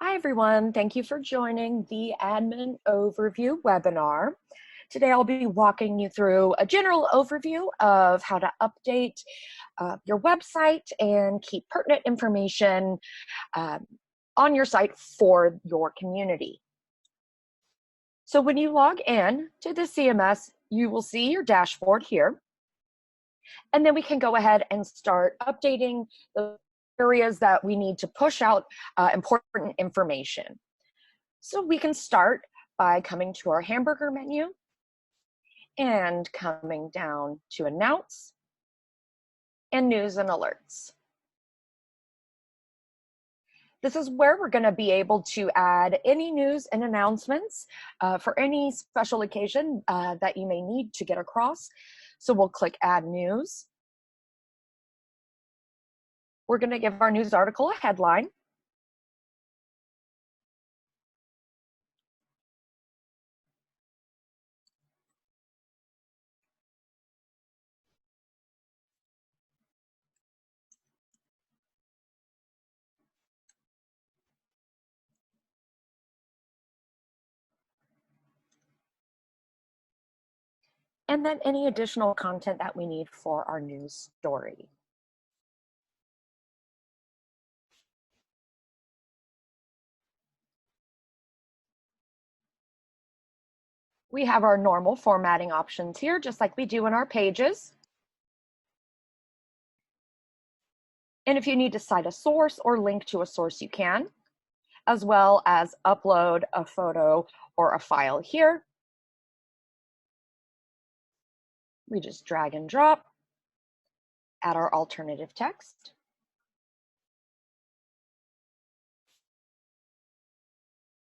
Hi, everyone. Thank you for joining the Admin Overview webinar. Today, I'll be walking you through a general overview of how to update your website and keep pertinent information on your site for your community. So when you log in to the CMS, you will see your dashboard here. And then we can go ahead and start updating the areas that we need to push out important information. So we can start by coming to our hamburger menu and coming down to Announce and News and Alerts. This is where we're going to be able to add any news and announcements for any special occasion that you may need to get across. So we'll click Add News. We're going to give our news article a headline. And then any additional content that we need for our news story. We have our normal formatting options here, just like we do in our pages. And if you need to cite a source or link to a source, you can, as well as upload a photo or a file here. We just drag and drop, add our alternative text.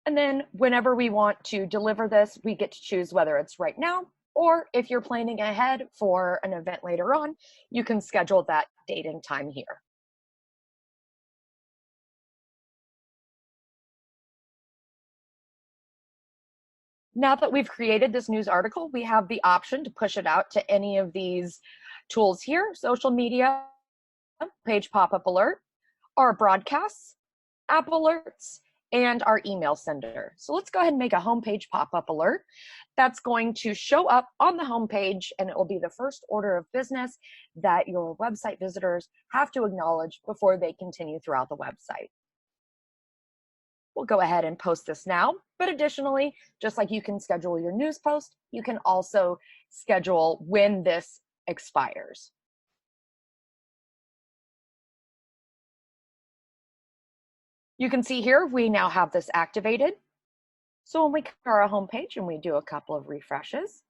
And then whenever we want to deliver this, we get to choose whether it's right now, or if you're planning ahead for an event later on, you can schedule that date and time here. Now that we've created this news article, we have the option to push it out to any of these tools here: social media, page pop-up alert, our broadcasts, app alerts, and our email sender. So let's go ahead and make a homepage pop-up alert. That's going to show up on the homepage, and it will be the first order of business that your website visitors have to acknowledge before they continue throughout the website. We'll go ahead and post this now, but additionally, just like you can schedule your news post, you can also schedule when this expires. You can see here, we now have this activated. So when we come to our home page and we do a couple of refreshes,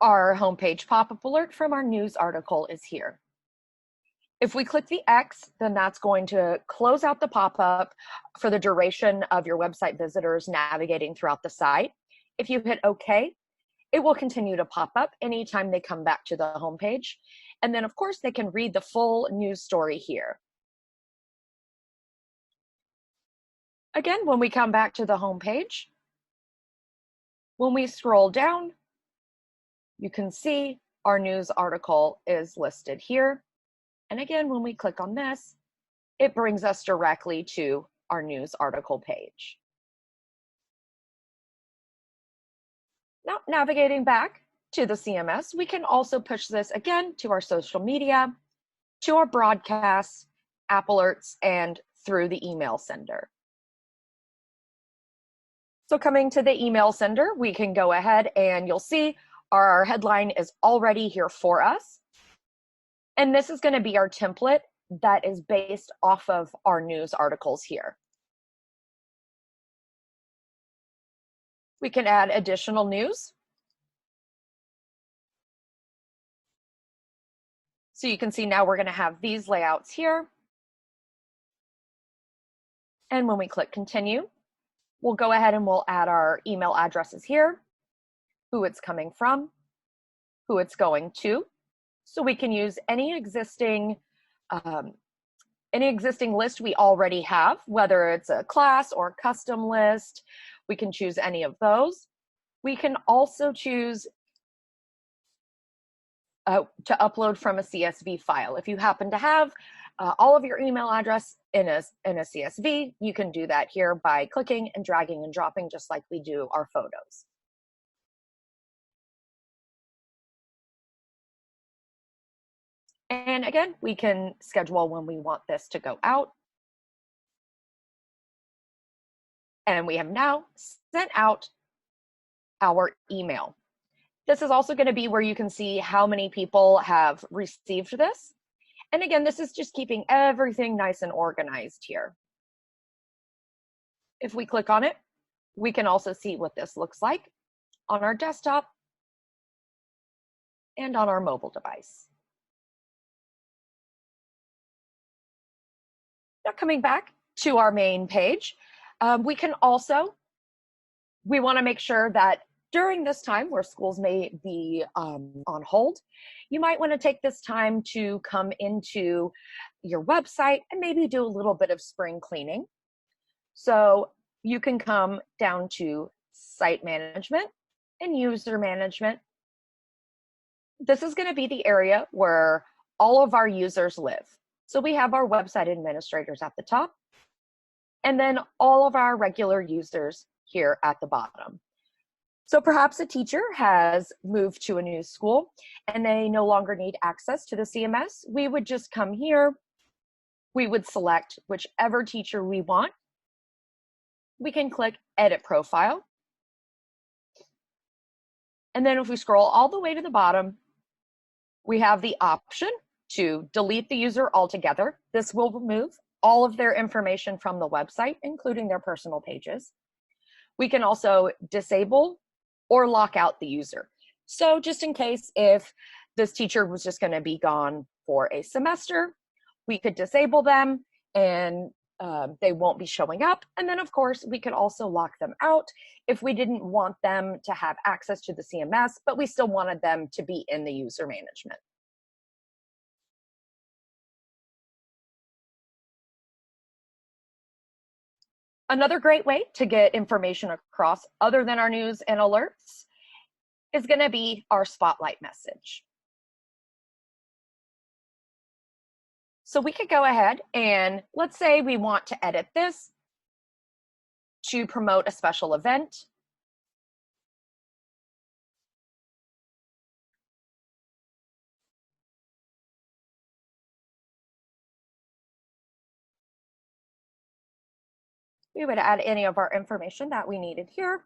our homepage pop-up alert from our news article is here. If we click the X, then that's going to close out the pop-up for the duration of your website visitors navigating throughout the site. If you hit OK, it will continue to pop up anytime they come back to the homepage. And then, of course, they can read the full news story here. Again, when we come back to the homepage, when we scroll down, you can see our news article is listed here. And again, when we click on this, it brings us directly to our news article page. Now, navigating back to the CMS, we can also push this again to our social media, to our broadcasts, app alerts, and through the email sender. So coming to the email sender, we can go ahead and you'll see our headline is already here for us. And this is going to be our template that is based off of our news articles here. We can add additional news. So you can see now we're going to have these layouts here. And when we click continue, we'll go ahead and we'll add our email addresses here, who it's coming from, who it's going to. So we can use any existing list we already have, whether it's a class or a custom list. We can choose any of those. We can also choose to upload from a CSV file. If you happen to have all of your email address in a CSV, you can do that here by clicking and dragging and dropping, just like we do our photos. And again, we can schedule when we want this to go out. And we have now sent out our email. This is also going to be where you can see how many people have received this. And again, this is just keeping everything nice and organized here. If we click on it, we can also see what this looks like on our desktop and on our mobile device. Now coming back to our main page, we want to make sure that during this time where schools may be on hold, you might want to take this time to come into your website and maybe do a little bit of spring cleaning. So you can come down to site management and user management. This is going to be the area where all of our users live. So we have our website administrators at the top, and then all of our regular users here at the bottom. So perhaps a teacher has moved to a new school and they no longer need access to the CMS. We would just come here. We would select whichever teacher we want. We can click Edit Profile. And then if we scroll all the way to the bottom, we have the option to delete the user altogether. This will remove all of their information from the website, including their personal pages. We can also disable or lock out the user. So just in case if this teacher was just going to be gone for a semester, we could disable them and they won't be showing up. And then of course, we could also lock them out if we didn't want them to have access to the CMS, but we still wanted them to be in the user management. Another great way to get information across other than our news and alerts is going to be our spotlight message. So we could go ahead and let's say we want to edit this to promote a special event. We would add any of our information that we needed here.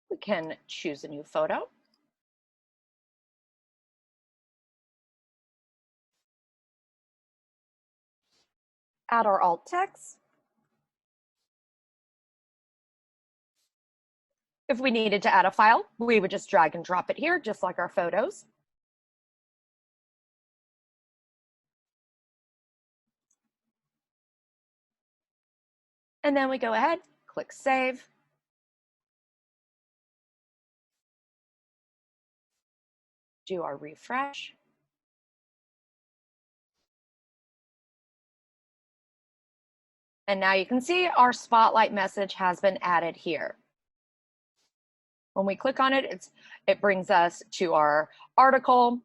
We can choose a new photo. Add our alt text. If we needed to add a file, we would just drag and drop it here, just like our photos. And then we go ahead, click Save. Do our refresh. And now you can see our spotlight message has been added here. When we click on it, it brings us to our article,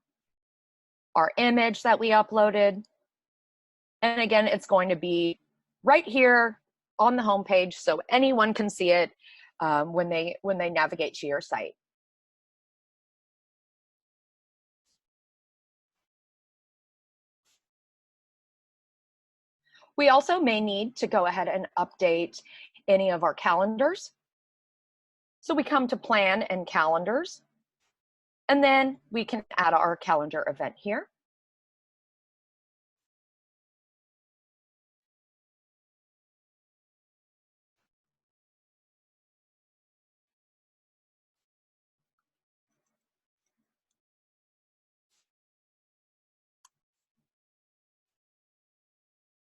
our image that we uploaded. And again, it's going to be right here on the homepage so anyone can see it when they navigate to your site. We also may need to go ahead and update any of our calendars. So we come to Plan and Calendars, and then we can add our calendar event here.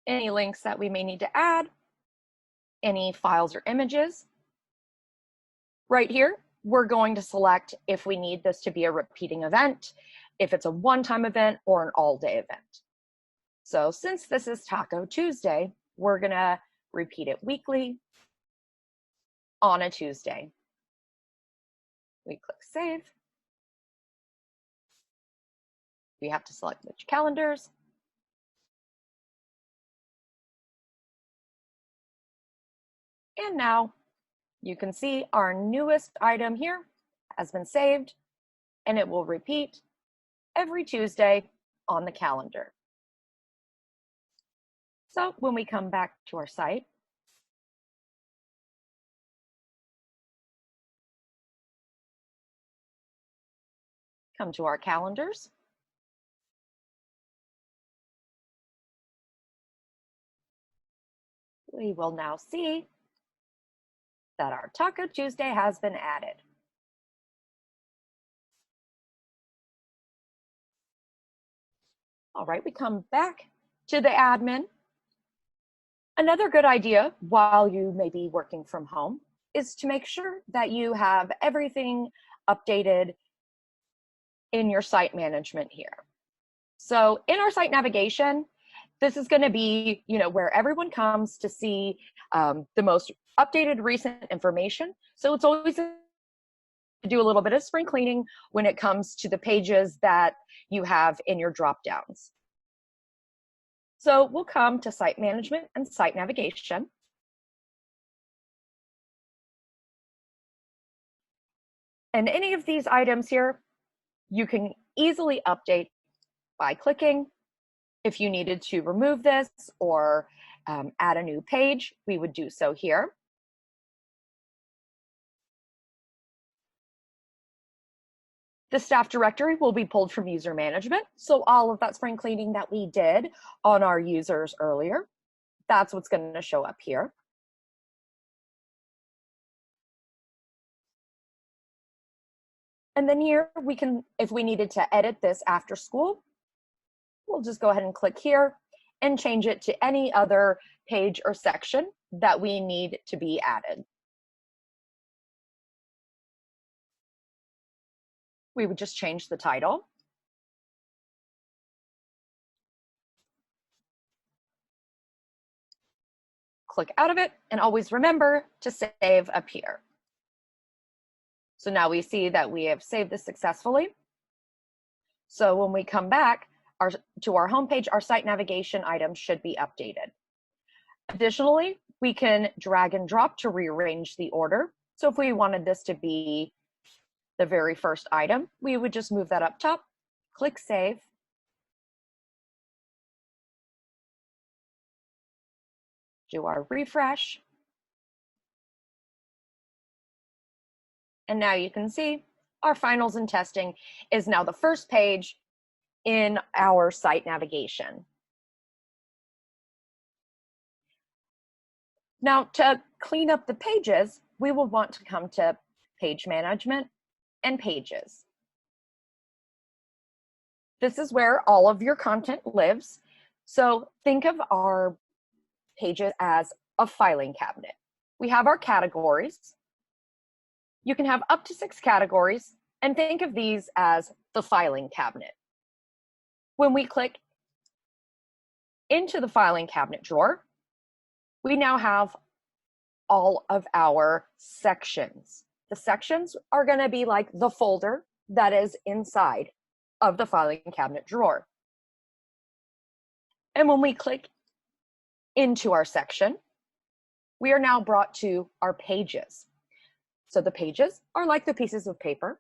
Any links that we may need to add, any files or images. Right here, we're going to select if we need this to be a repeating event, if it's a one-time event or an all-day event. So since this is Taco Tuesday, we're gonna repeat it weekly on a Tuesday. We click save. We have to select which calendars. And now you can see our newest item here has been saved, and it will repeat every Tuesday on the calendar. So when we come back to our site, come to our calendars, we will now see that our Taco Tuesday has been added. All right, we come back to the admin. Another good idea while you may be working from home is to make sure that you have everything updated in your site management here. So in our site navigation, this is going to be, where everyone comes to see the most updated recent information. So it's always to do a little bit of spring cleaning when it comes to the pages that you have in your drop downs. So we'll come to site management and site navigation. And any of these items here, you can easily update by clicking. If you needed to remove this or add a new page, we would do so here. The staff directory will be pulled from user management. So all of that spring cleaning that we did on our users earlier, that's what's going to show up here. And then here we can, if we needed to edit this after school, we'll just go ahead and click here and change it to any other page or section that we need to be added. We would just change the title. Click out of it, and always remember to save up here. So now we see that we have saved this successfully. So when we come back to our homepage, our site navigation items should be updated. Additionally, we can drag and drop to rearrange the order. So if we wanted this to be the very first item, we would just move that up top, click save. Do our refresh. And now you can see our finals and testing is now the first page in our site navigation. Now to clean up the pages, we will want to come to page management and pages. This is where all of your content lives. So think of our pages as a filing cabinet. We have our categories. You can have up to 6 categories, and think of these as the filing cabinet. When we click into the filing cabinet drawer, we now have all of our sections. The sections are going to be like the folder that is inside of the filing cabinet drawer. And when we click into our section, we are now brought to our pages. So the pages are like the pieces of paper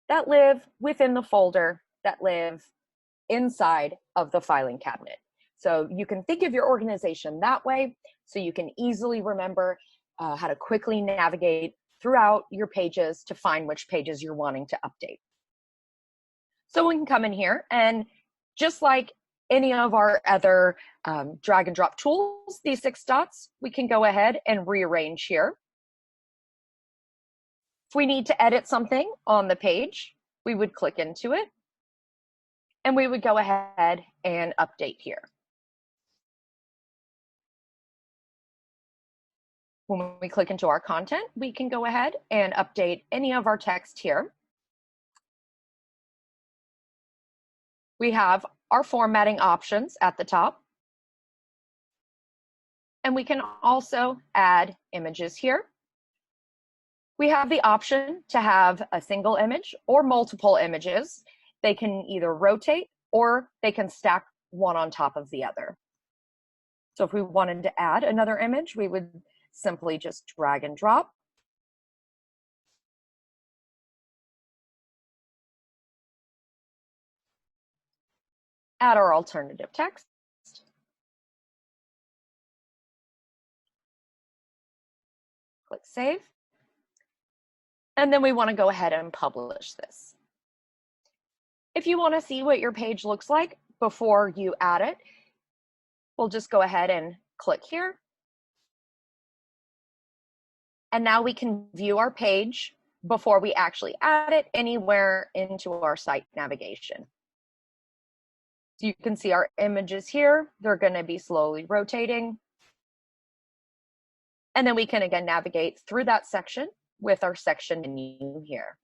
that live within the folder that live inside of the filing cabinet. So you can think of your organization that way, so you can easily remember how to quickly navigate throughout your pages to find which pages you're wanting to update. So we can come in here, and just like any of our other drag and drop tools, these 6 dots, we can go ahead and rearrange here. If we need to edit something on the page, we would click into it, and we would go ahead and update here. When we click into our content, we can go ahead and update any of our text here. We have our formatting options at the top. And we can also add images here. We have the option to have a single image or multiple images. They can either rotate or they can stack one on top of the other. So if we wanted to add another image, we would simply just drag and drop. Add our alternative text. Click Save. And then we want to go ahead and publish this. If you want to see what your page looks like before you add it, we'll just go ahead and click here. And now we can view our page before we actually add it anywhere into our site navigation. So you can see our images here. They're going to be slowly rotating. And then we can again navigate through that section with our section menu here.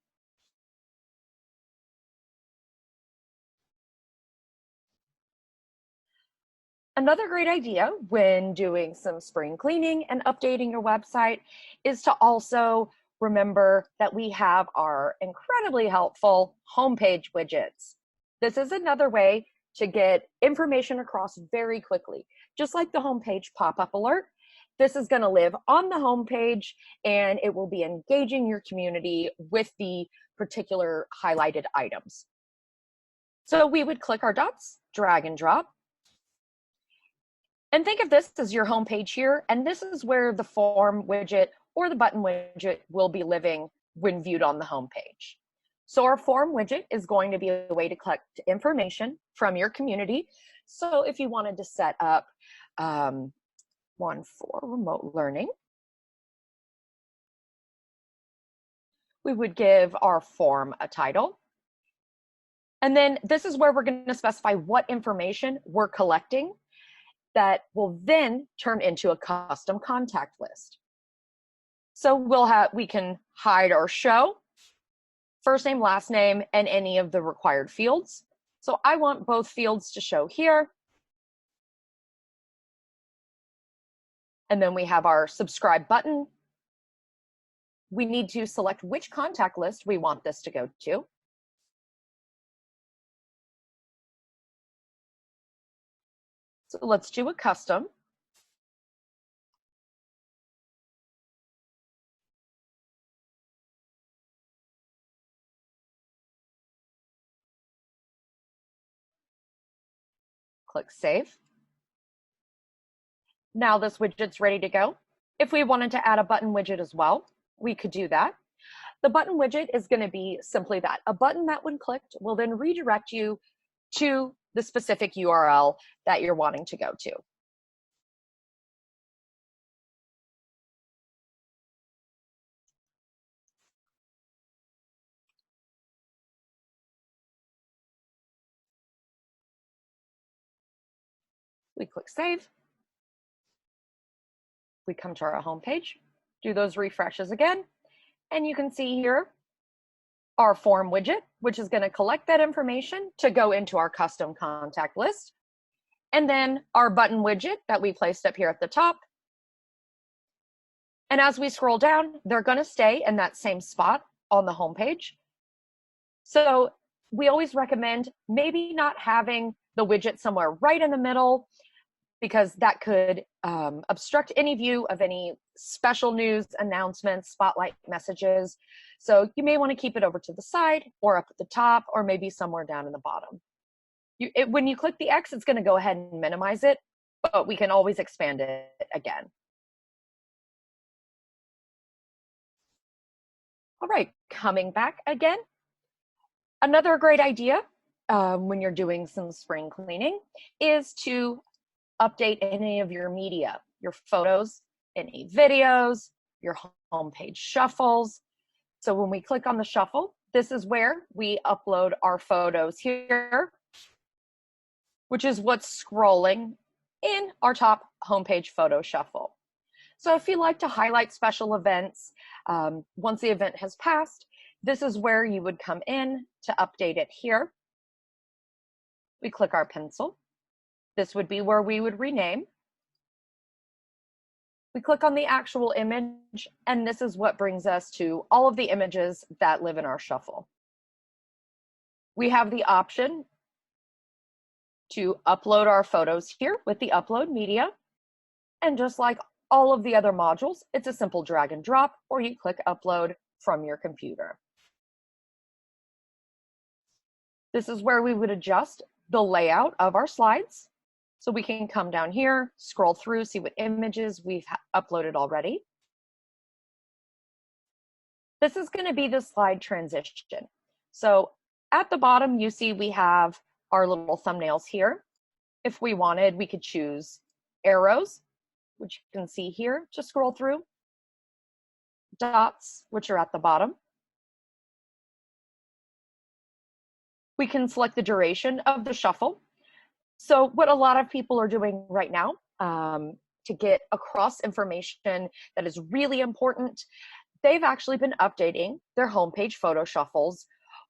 Another great idea when doing some spring cleaning and updating your website is to also remember that we have our incredibly helpful homepage widgets. This is another way to get information across very quickly. Just like the homepage pop-up alert, this is going to live on the homepage and it will be engaging your community with the particular highlighted items. So we would click our dots, drag and drop. And think of this as your home page here, and this is where the form widget or the button widget will be living when viewed on the home page. So our form widget is going to be a way to collect information from your community. So if you wanted to set up one for remote learning, we would give our form a title. And then this is where we're going to specify what information we're collecting that will then turn into a custom contact list. So we can hide or show first name, last name, and any of the required fields. So I want both fields to show here. And then we have our subscribe button. We need to select which contact list we want this to go to. So let's do a custom. Click Save. Now this widget's ready to go. If we wanted to add a button widget as well, we could do that. The button widget is going to be simply that. A button that when clicked will then redirect you to the specific URL that you're wanting to go to. We click Save. We come to our home page, do those refreshes again, and you can see here our form widget, which is going to collect that information to go into our custom contact list. And then our button widget that we placed up here at the top. And as we scroll down, they're going to stay in that same spot on the home page. So we always recommend maybe not having the widget somewhere right in the middle, because that could obstruct any view of any special news announcements, spotlight messages. So you may want to keep it over to the side or up at the top or maybe somewhere down in the bottom. When you click the X, it's going to go ahead and minimize it, but we can always expand it again. All right, coming back again. Another great idea when you're doing some spring cleaning is to update any of your media, your photos, any videos, your homepage shuffles. So when we click on the shuffle, this is where we upload our photos here, which is what's scrolling in our top homepage photo shuffle. So if you like to highlight special events, once the event has passed, this is where you would come in to update it here. We click our pencil. This would be where we would rename. We click on the actual image, and this is what brings us to all of the images that live in our shuffle. We have the option to upload our photos here with the upload media. And just like all of the other modules, it's a simple drag and drop, or you click upload from your computer. This is where we would adjust the layout of our slides. So we can come down here, scroll through, see what images we've uploaded already. This is going to be the slide transition. So at the bottom, you see we have our little thumbnails here. If we wanted, we could choose arrows, which you can see here to scroll through, dots, which are at the bottom. We can select the duration of the shuffle. So what a lot of people are doing right now to get across information that is really important, they've actually been updating their homepage photo shuffles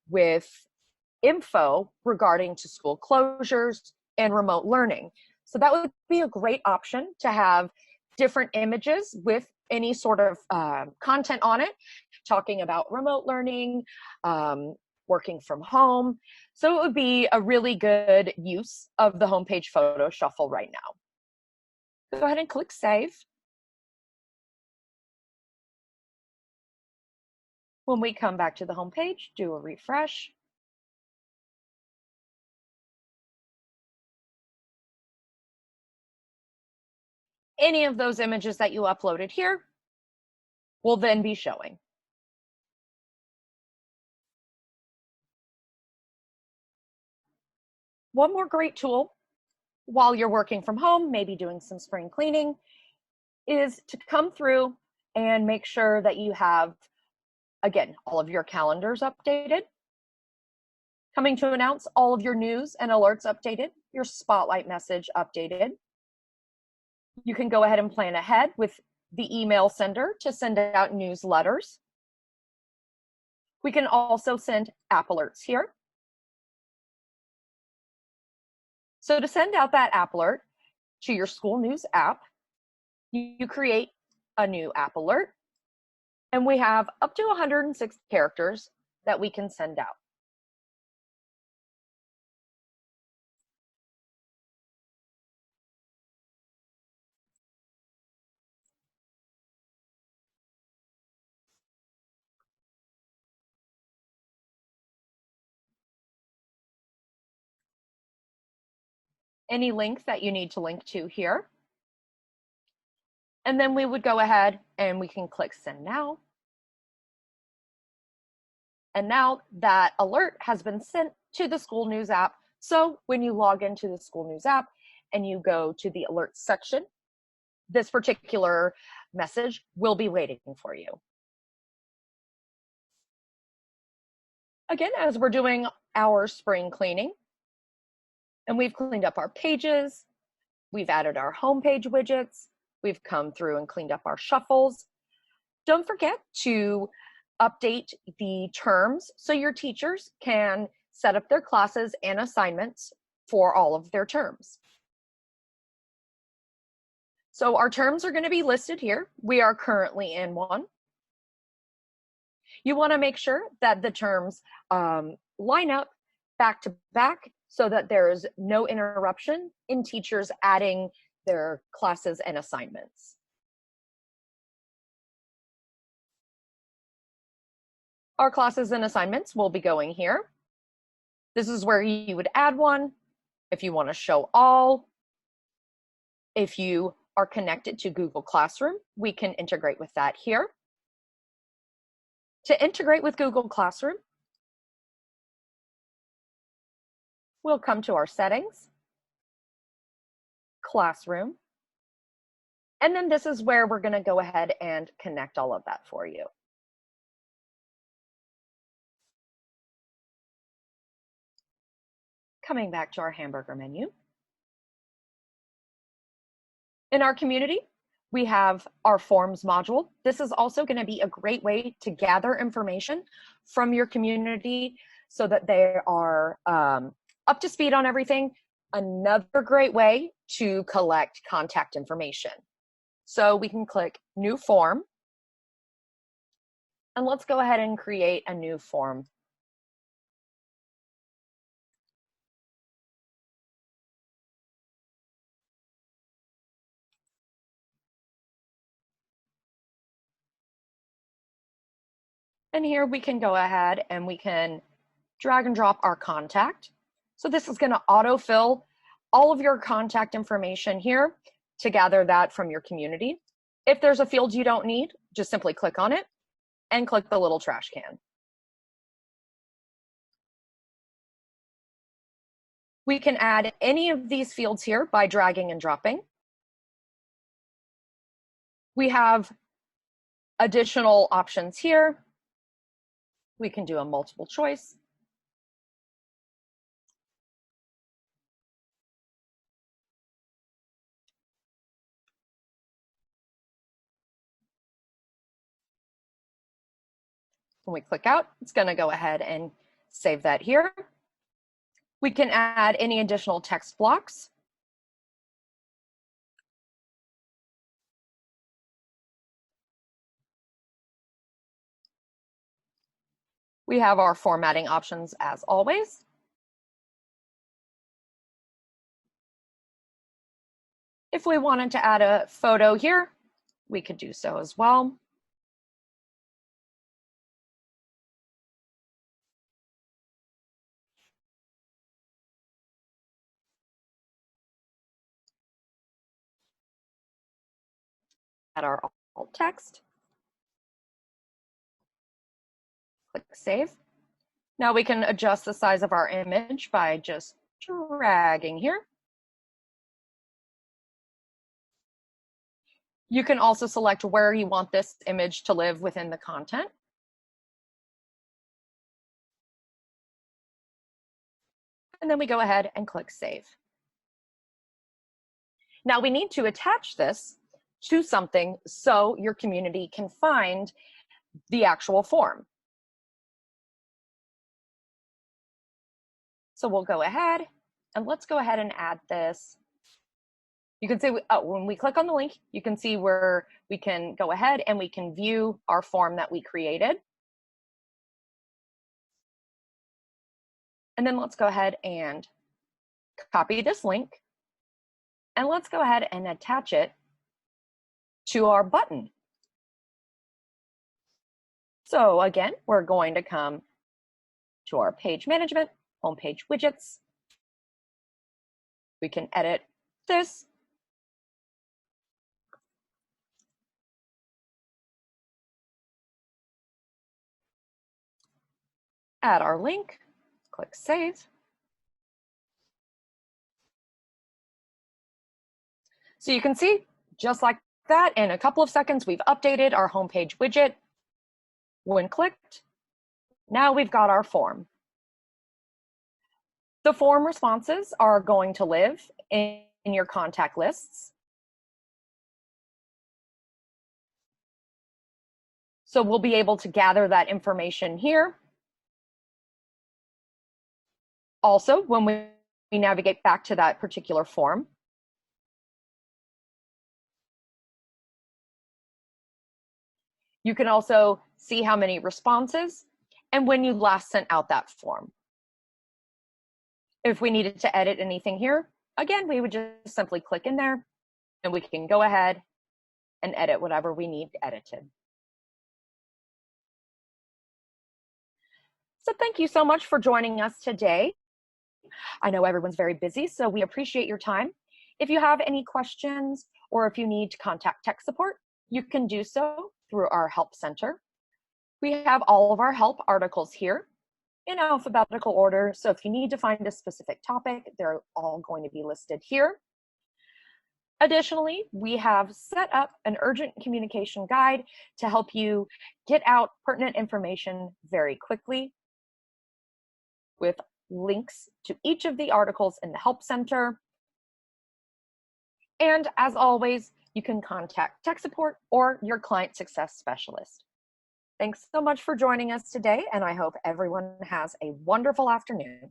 with info regarding to school closures and remote learning. So that would be a great option to have different images with any sort of content on it, talking about remote learning, working from home. So it would be a really good use of the homepage photo shuffle right now. Go ahead and click save. When we come back to the homepage, do a refresh. Any of those images that you uploaded here will then be showing. One more great tool while you're working from home, maybe doing some spring cleaning, is to come through and make sure that you have, again, all of your calendars updated, coming to announce all of your news and alerts updated, your spotlight message updated. You can go ahead and plan ahead with the email sender to send out newsletters. We can also send app alerts here. So to send out that app alert to your school news app, you create a new app alert, and we have up to 106 characters that we can send out. Any link that you need to link to here. And then we would go ahead and we can click send now. And now that alert has been sent to the school news app. So when you log into the school news app and you go to the alerts section, this particular message will be waiting for you. Again, as we're doing our spring cleaning, and we've cleaned up our pages, we've added our homepage widgets, we've come through and cleaned up our shuffles. Don't forget to update the terms so your teachers can set up their classes and assignments for all of their terms. So our terms are going to be listed here. We are currently in one. You want to make sure that the terms line up back to back so that there is no interruption in teachers adding their classes and assignments. Our classes and assignments will be going here. This is where you would add one. If you want to show all, if you are connected to Google Classroom, we can integrate with that here. To integrate with Google Classroom, we'll come to our settings, Classroom, and then this is where we're going to go ahead and connect all of that for you. Coming back to our hamburger menu. In our community, We have our forms module. This is also going to be a great way to gather information from your community so that they are up to speed on everything. Another great way to collect contact information. So we can click New Form, and let's go ahead and create a new form. And here we can go ahead and we can drag and drop our contact. So this is going to autofill all of your contact information here to gather that from your community. If there's a field you don't need, just simply click on it and click the little trash can. We can add any of these fields here by dragging and dropping. We have additional options here. We can do a multiple choice. When we click out, it's going to go ahead and save that here. We can add any additional text blocks. We have our formatting options as always. If we wanted to add a photo here, we could do so as well. Add our alt text. Click Save. Now we can adjust the size of our image by just dragging here. You can also select where you want this image to live within the content. And then we go ahead and click Save. Now we need to attach this to something so your community can find the actual form. So we'll go ahead and let's go ahead and add this. You can see when we click on the link, you can see where we can go ahead and we can view our form that we created. And then let's go ahead and copy this link. And let's go ahead and attach it to our button. So again, we're going to come to our page management, homepage widgets. We can edit this. Add our link, click Save. So you can see, just like that, in a couple of seconds, we've updated our homepage widget. When clicked, now we've got our form. The form responses are going to live in your contact lists. So we'll be able to gather that information here. Also, when we navigate back to that particular form, you can also see how many responses and when you last sent out that form. If we needed to edit anything here, again, we would just simply click in there and we can go ahead and edit whatever we need edited. So thank you so much for joining us today. I know everyone's very busy, so we appreciate your time. If you have any questions or if you need to contact tech support, you can do so through our help center. We have all of our help articles here in alphabetical order, so if you need to find a specific topic, they're all going to be listed here. Additionally, we have set up an urgent communication guide to help you get out pertinent information very quickly with links to each of the articles in the Help Center. And as always, you can contact tech support or your client success specialist. Thanks so much for joining us today, and I hope everyone has a wonderful afternoon.